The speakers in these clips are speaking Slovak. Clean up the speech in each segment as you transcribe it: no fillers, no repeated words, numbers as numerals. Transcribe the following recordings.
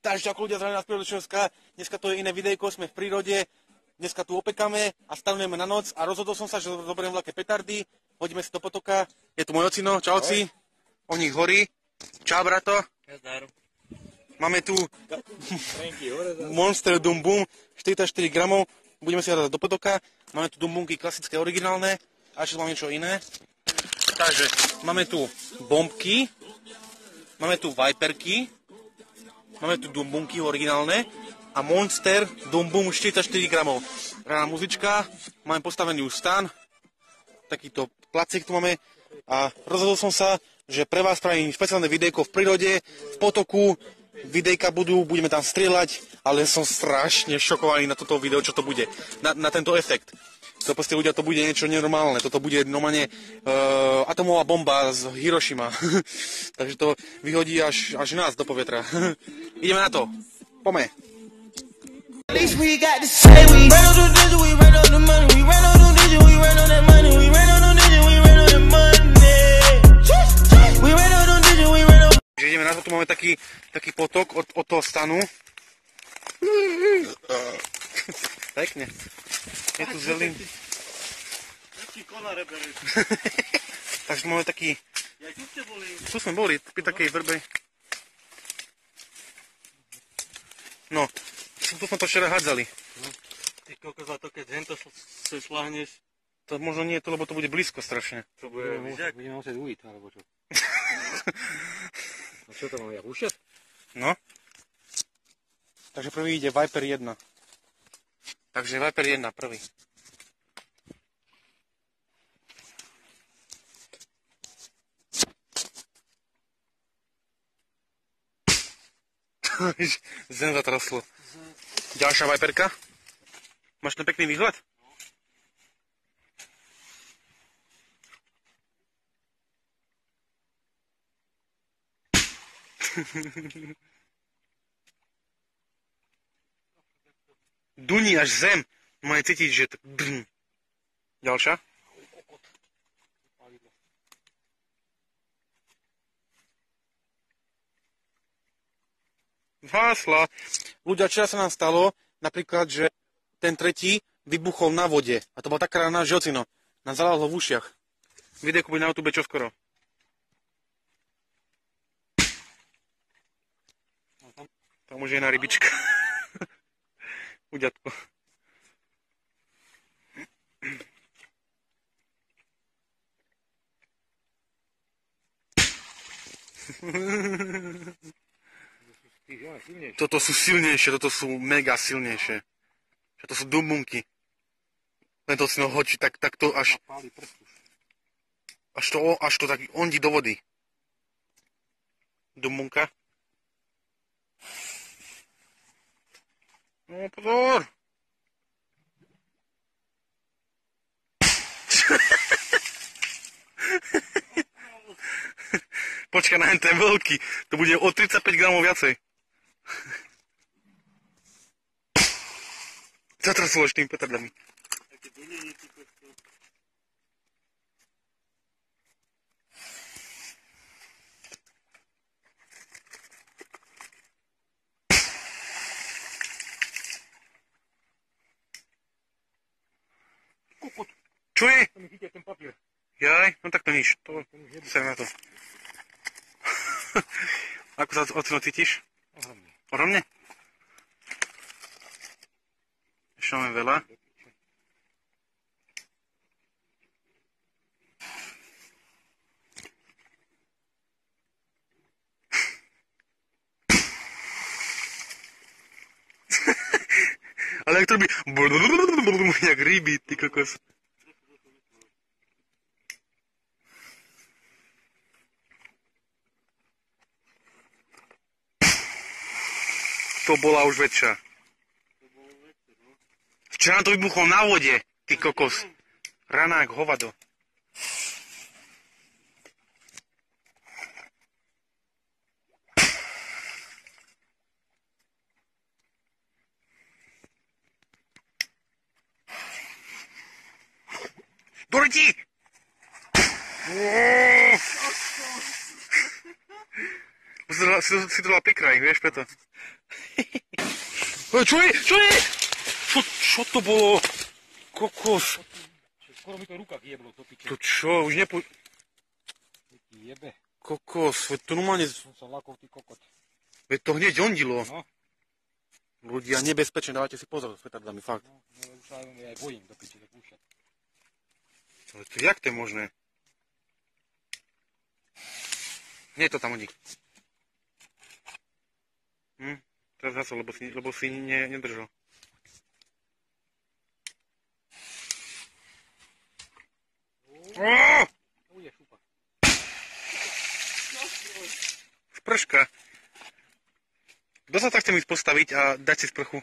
Takže ako ľudia zdravím nás prírodu Česká, dneska to je iné videjko, sme v prírode, dneska tu opekáme a stanujeme na noc a rozhodol som sa, že zoberiem veľké petardy, hodíme si do potoka, je tu môj ocino, čau oci, o nich horí, čau brato. Máme tu Monster Dum Bum, 44 gramov, budeme si ho dať do potoka, máme tu dumbunky klasické, originálne a ešte máme niečo iné. Takže máme tu bombky, máme tu viperky, máme tu dumbunky originálne a Monster Dumbum 44 gramov. Rána muzička, máme postavený už stan, takýto placík tu máme a rozhodol som sa, že pre vás spravím špeciálne videjko v prírode, v potoku, videjka budeme tam strieľať, ale som strašne šokovaný na toto video, čo to bude, na tento efekt. To proste ľudia, to bude niečo nenormálne, toto bude normálne atomová bomba z Hirošima. Takže to vyhodí až nás do povetra. Ideme na to, poďme. Ideme na to, tu máme taký potok od toho stanu. Pekne. Je tu zelín. Takže máme taký... Tu sme boli, pri takej vrbe. No, tu sme to včera hádzali. Ty koľko za to, keď hento sa šláhneš? To možno nie je to, lebo to bude blízko strašne. To bude vyžak? Budeme musieť ujiť, alebo čo? A čo to mám, ja ušet? No. Takže prvý ide Viper 1. Takže Viper 1, prvý. Zem zatraslo. Ďalšia Viperka. Máš ten pekný výhľad? Duní až zem. Máme cítiť, že to... Ďalšia. Vásla. Ľudia, čo sa nám stalo, napríklad, že ten tretí vybuchol na vode. A to bola taká rána, že ocino. Nám zaláhlo v ušiach. Videjko bude na YouTube čoskoro. Tam už je jedna rybička. Uďatko. Toto sú silnejšie, toto sú mega silnejšie. To sú dumbunky. Len to si hoči, tak to až to tak ondí do vody. Dumbunka. No pozor. Počkaj na ten veľký. To bude o 35 gramov viacej. Zatrasilo ešte tým petardami. Čo je? Jaj, no tak to nič. Ser na to. Ako sa ocino cítiš? Ohromne? Ešte máme veľa. Ale jak to robí... Jak ryby, ty kokos. To bola už väčšia. Včera to vybuchlo na vode, ty kokos. Ranák, hovado. Doriti! si to dala pikraj, vieš, preto. Čo je? Čo je? Čo to bolo? Kokos. Skoro mi to ruka jeblo, to piče. To čo? Už Jebe. Kokos, veď to normálne... Som sa lakol, ty kokot. Veď to hneď ondilo. No. Ľudia, nebezpečne, dávajte si pozor s petardami, fakt. No, už sa aj bojím do piče, do púšťať. Ale to, jak to je možné? Nie je to tam oni. Teraz hasol, lebo si nedržal. To je šupa. Sprška. Kto sa tak chce ísť postaviť a dať si sprchu?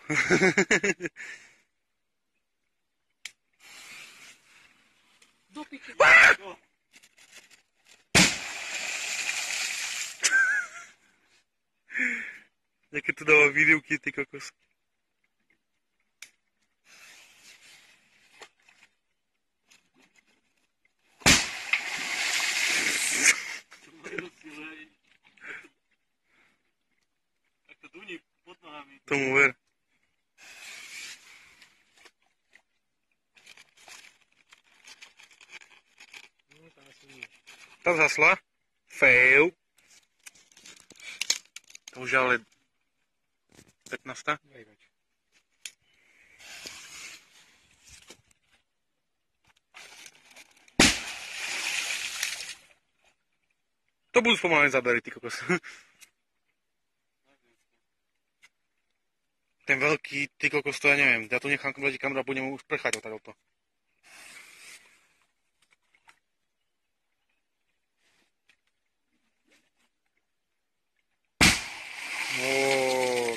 Do piče. Jaké to dáva výrivky, ty kokos. Tak to duní pod nohami. Tomu ver. Tá zhasla. Fail. To už je ale 15. To budú spomalé zábery, ty kokos. Ten veľký, ty kokos, to ja neviem. Ja tu nechám kameru a budem už prechať odtiaľto.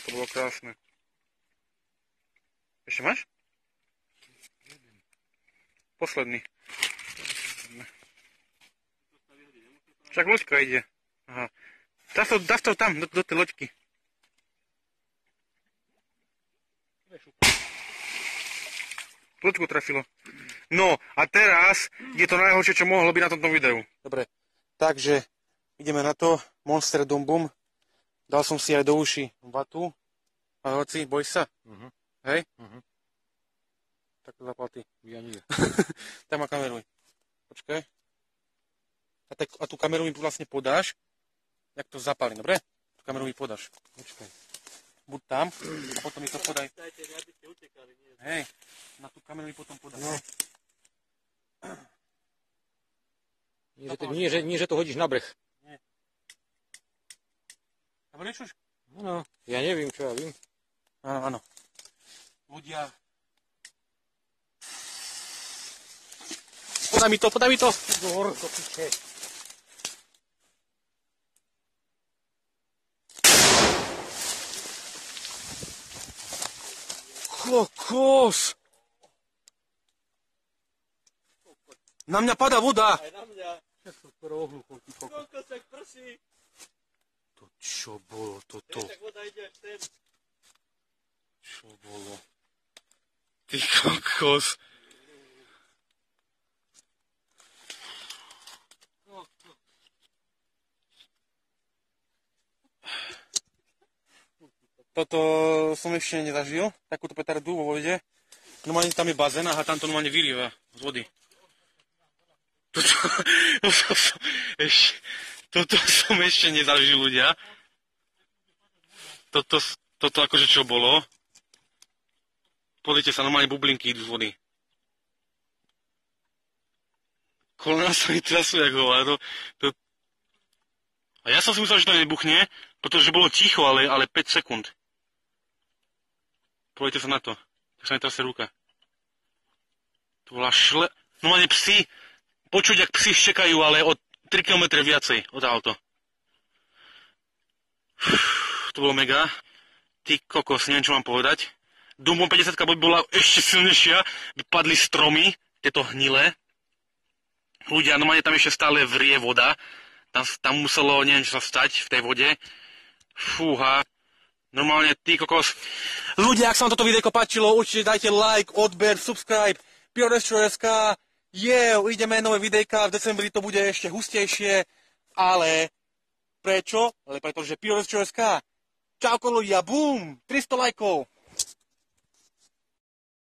To bolo krásne. Ešte máš? Posledný. Však loďka ide. Aha. Dáv to tam, do tej loďky. Loďku trafilo. No a teraz je to najhoršie, čo mohlo byť na tomto videu. Dobre, takže ideme na to. Monster Dum Bum. Dal som si aj do uši vatu. A hoci, boj sa. Hej? Tak to zapal ty. Ja nie. Tak ma kameruj. Počkaj. A tú kameru mi vlastne podáš, jak to zapálim, dobre? Tú kameru mi podáš. Počkaj. Buď tam a potom mi to podaj. Hej, na tú kameru mi potom podáš. No. Nie, že to hodíš na breh. Nie. Alebo nečuš? No, ja neviem, čo ja viem. Áno. Ľudia. Podaj mi to. Horko, piče. Kokos! Na mňa padá voda. Aj na mňa. Koľko sa prsí. To čo bolo toto? Tak voda ide až sem. Čo bolo? Ty kokos. Toto som ešte nezažil, takúto petardu vo vode. Normálne tam je bazén a tam to normálne vylieva z vody. Toto som ešte nezažil, ľudia. Toto akože čo bolo. Pozrite sa, normálne bublinky idú z vody. Kolena sa mi trasú, jak hovado. A ja som si myslel, že to nebuchne, pretože bolo ticho, ale 5 sekúnd. Pozrite sa na to. Tak sa mi trasie ruka. To bola normálne psi. Počuť, jak psi ščekajú, ale o 3 km viacej od auto. To bolo mega. Ty kokos, neviem, čo mám povedať. Dumbom 50 by bola ešte silnejšia. By padli stromy, tieto hnilé. Ľudia, normálne tam ešte stále vrie voda. Tam muselo, neviem, čo sa stať v tej vode. Fúha. Normálne, ty kokos. Ľudia, ak sa vám toto videjko páčilo, určite dajte like, odber, subscribe. PureDestroyer.sk. Ideme nové videjka, v decembri to bude ešte hustejšie, ale Prečo? Ale pretože Piro.sk. Čauko ľudia, bum! 300 lajkov!